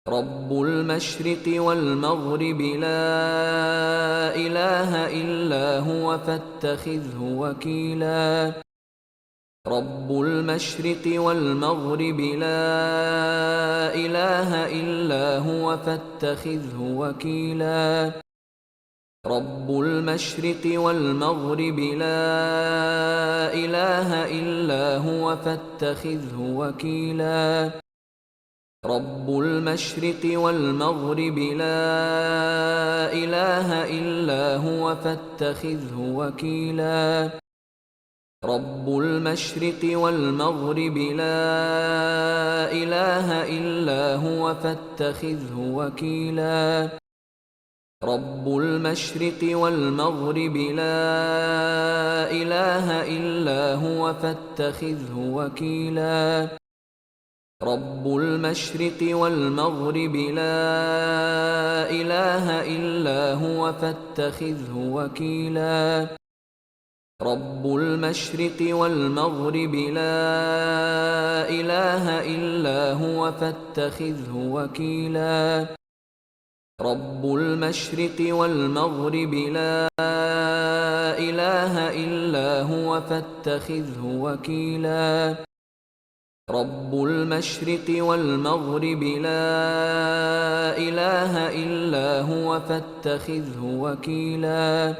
رب المشرق والمغرب لا إله إلا هو فاتخذه وكيلا رب المشرق والمغرب لا إله إلا هو فاتخذه وكيلا رب المشرق والمغرب لا إله إلا هو فاتخذه وكيلا رب المشرق والمغرب لا إله إلا هو فاتخذه وكيلا رب المشرق والمغرب لا إله إلا هو فاتخذه وكيلا رب المشرق والمغرب لا إله إلا هو فاتخذه وكيلا رب المشرق والمغرب لا إله إلا هو فاتخذه وكيلا رب المشرق والمغرب لا إله إلا هو فاتخذه وكيلا رب المشرق والمغرب لا إله إلا هو فاتخذه وكيلا رب المشرق والمغرب لا إله إلا هو فاتخذه وكيلا